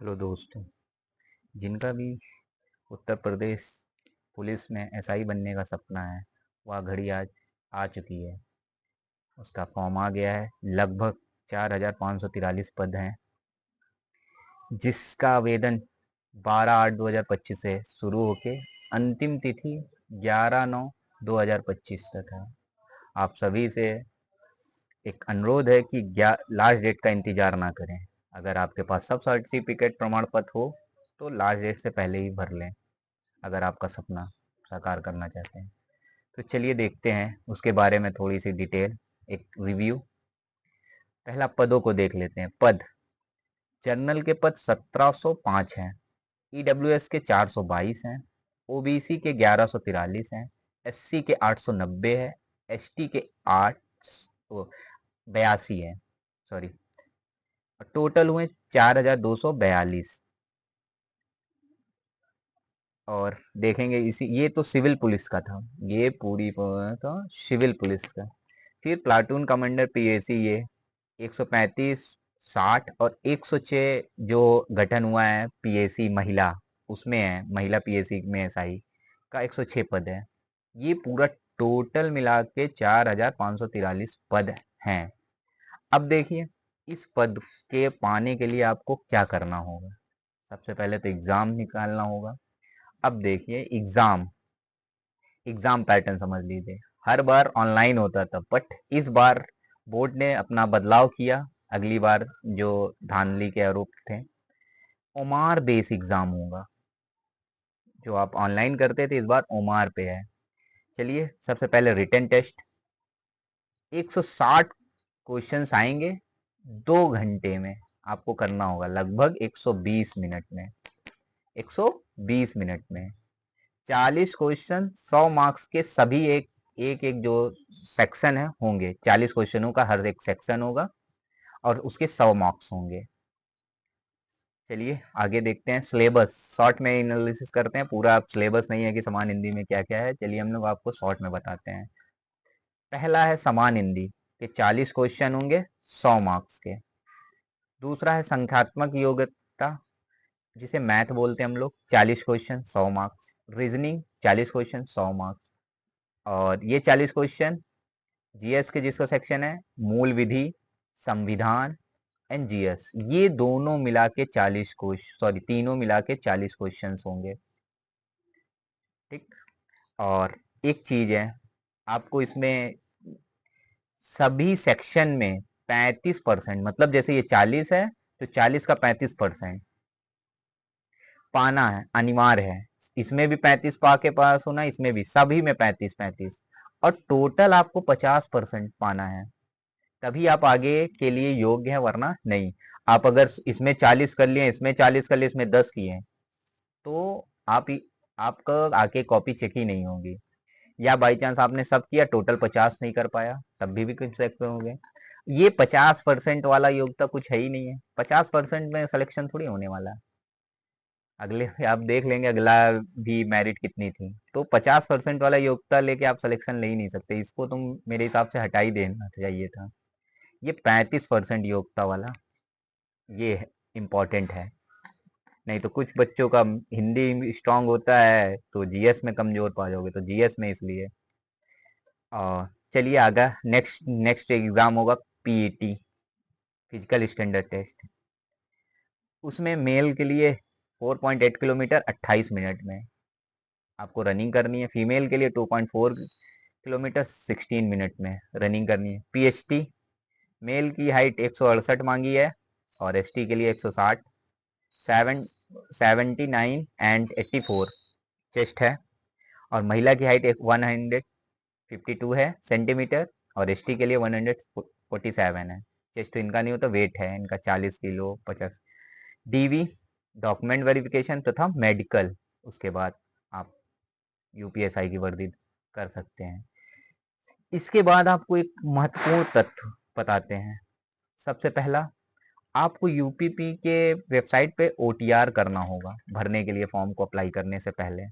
Hello दोस्तों। जिनका भी उत्तर प्रदेश पुलिस में एसआई बनने का सपना है वह घड़ी आज आ चुकी है। उसका फॉर्म आ गया है। लगभग 4,543 पद हैं, जिसका आवेदन 12/8/2025 से शुरू होके अंतिम तिथि 11/9/2025 तक है। आप सभी से एक अनुरोध है कि लास्ट डेट का इंतजार ना करें। अगर आपके पास सब सर्टिफिकेट प्रमाण पत्र हो तो लास्ट डेट से पहले ही भर लें, अगर आपका सपना साकार करना चाहते हैं। तो चलिए देखते हैं उसके बारे में थोड़ी सी डिटेल, एक रिव्यू। पहला पदों को देख लेते हैं। पद जनरल के पद 1705 हैं, ईडब्ल्यूएस के 422 हैं, ओबीसी के 1143 हैं, एससी के 890 है, एसटी के 882 है, सॉरी, टोटल हुए 4,242। और देखेंगे इसी, ये तो सिविल पुलिस का था, ये पूरी था सिविल पुलिस का। फिर प्लाटून कमांडर पीएसी, ये 135, 60 और 106 जो गठन हुआ है पीएसी महिला, उसमें है महिला पीएसी में एसआई का 106 पद है। ये पूरा टोटल मिला के 4,543 पद हैं। अब देखिए इस पद के पाने के लिए आपको क्या करना होगा। सबसे पहले तो एग्जाम निकालना होगा। अब देखिए एग्जाम एग्जाम पैटर्न समझ लीजिए। हर बार ऑनलाइन होता था, बट इस बार बोर्ड ने अपना बदलाव किया। अगली बार जो धांधली के आरोप थे, ओमार बेस एग्जाम होगा। जो आप ऑनलाइन करते थे इस बार ओमार पे है। चलिए सबसे पहले रिटन टेस्ट, 160 क्वेश्चंस आएंगे 2 घंटे में। आपको करना होगा लगभग 120 मिनट में, 120 मिनट में 40 क्वेश्चन 100 मार्क्स के, सभी एक एक एक जो सेक्शन है होंगे, 40 क्वेश्चनों का हर एक सेक्शन होगा और उसके 100 मार्क्स होंगे। चलिए आगे देखते हैं। सिलेबस शॉर्ट में एनालिसिस करते हैं, पूरा सिलेबस नहीं है कि समान हिंदी में क्या क्या है। चलिए हम लोग आपको शॉर्ट में बताते हैं। पहला है समान हिंदी के 40 क्वेश्चन होंगे 100 मार्क्स के। दूसरा है संख्यात्मक योग्यता, जिसे मैथ बोलते हैं हम लोग, 40 question 100 marks. Reasoning 40 question 100 marks. और ये 40 क्वेश्चन जीएस के जिसका सेक्शन है मूल विधि, संविधान एंड जीएस, ये दोनों मिला के 40 क्वेश्चन, सॉरी तीनों मिला के 40 क्वेश्चंस होंगे। ठीक। और एक चीज है, आपको इसमें सभी सेक्शन में 35%, मतलब जैसे ये 40 है तो 40 का 35% पाना है, अनिवार्य है। इसमें भी 35 पा के पास होना, इसमें भी, सभी में 35-35, और टोटल आपको 50% पाना है, तभी आप आगे के लिए योग्य है, वरना नहीं। आप अगर इसमें 40 कर लिए, इसमें 40 कर लिए, इसमें 10 किए, तो आपका आगे कॉपी चेक ही नहीं होगी। या बाई चांस आपने सब किया, टोटल 50 नहीं कर पाया, तब भी कुछ सकते होंगे। ये 50% वाला योग्यता कुछ है ही नहीं है। 50% में सिलेक्शन थोड़ी होने वाला है। अगले आप देख लेंगे अगला भी मेरिट कितनी थी, तो 50% वाला योग्यता लेके आप सिलेक्शन ले ही नहीं सकते। इसको तुम मेरे हिसाब से हटा ही देना चाहिए था। ये 35% योग्यता वाला, ये इम्पोर्टेंट है। नहीं तो कुछ बच्चों का हिंदी स्ट्रांग होता है तो जीएस में कमजोर पा जाओगे, तो जीएस में इसलिए। और चलिए आगे, नेक्स्ट नेक्स्ट एग्जाम होगा पीईटी, फिजिकल स्टैंडर्ड टेस्ट। उसमें मेल के लिए 4.8 किलोमीटर 28 मिनट में आपको रनिंग करनी है। फीमेल के लिए 2.4 किलोमीटर 16 मिनट में रनिंग करनी है। पीएचटी, मेल की हाइट 168 मांगी है और एसटी के लिए 160, 79 एंड 84 चेस्ट है। और महिला की हाइट 152 है सेंटीमीटर, और एसटी के लिए 147 है। चेस्ट तो इनका नहीं होता, वेट है इनका 40 किलो 50। डीवी, डॉक्यूमेंट वेरिफिकेशन तथा मेडिकल, उसके बाद आप यूपीएसआई की वर्दी कर सकते हैं। इसके बाद आपको एक महत्वपूर्ण तथ्य बताते हैं। सबसे पहला, आपको यूपीपी के वेबसाइट पे ओटीआर करना होगा भरने के लिए, फॉर्म को अप्लाई करने से पहले।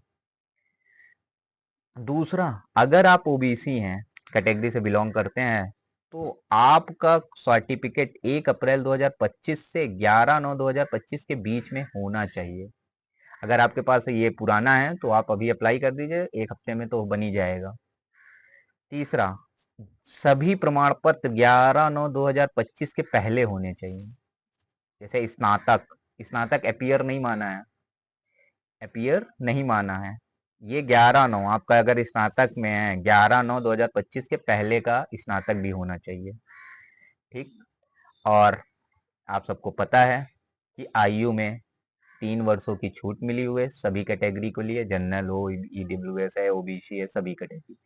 दूसरा, अगर आप ओबीसी हैं, कैटेगरी से बिलोंग करते हैं, तो आपका सर्टिफिकेट 1 अप्रैल 2025 से 11/9/2025 के बीच में होना चाहिए। अगर आपके पास ये पुराना है तो आप अभी अप्लाई कर दीजिए, 1 हफ्ते में तो बन ही जाएगा। तीसरा, सभी प्रमाण पत्र 11/9/2025 के पहले होने चाहिए। जैसे स्नातक, स्नातक अपीयर नहीं माना है, अपीयर नहीं माना है। ये 11/9 आपका अगर स्नातक में है, 11/9/2025 के पहले का स्नातक भी होना चाहिए। ठीक। और आप सबको पता है कि आयु में 3 वर्षों की छूट मिली हुई है सभी कैटेगरी को लिए, जनरल हो, ईडब्ल्यूएस है, ओबीसी है, सभी कैटेगरी।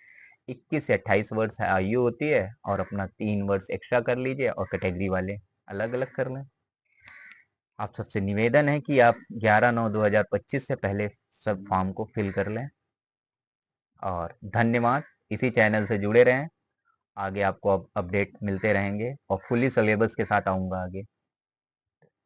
21 से 28 वर्ष आयु होती है और अपना 3 वर्ष एक्स्ट्रा कर लीजिए और कैटेगरी वाले अलग अलग कर लें। आप सबसे निवेदन है कि आप 11/9/2025 से पहले सब फॉर्म को फिल कर लें। और धन्यवाद, इसी चैनल से जुड़े रहें, आगे आपको अपडेट मिलते रहेंगे और फुली सिलेबस के साथ आऊँगा आगे।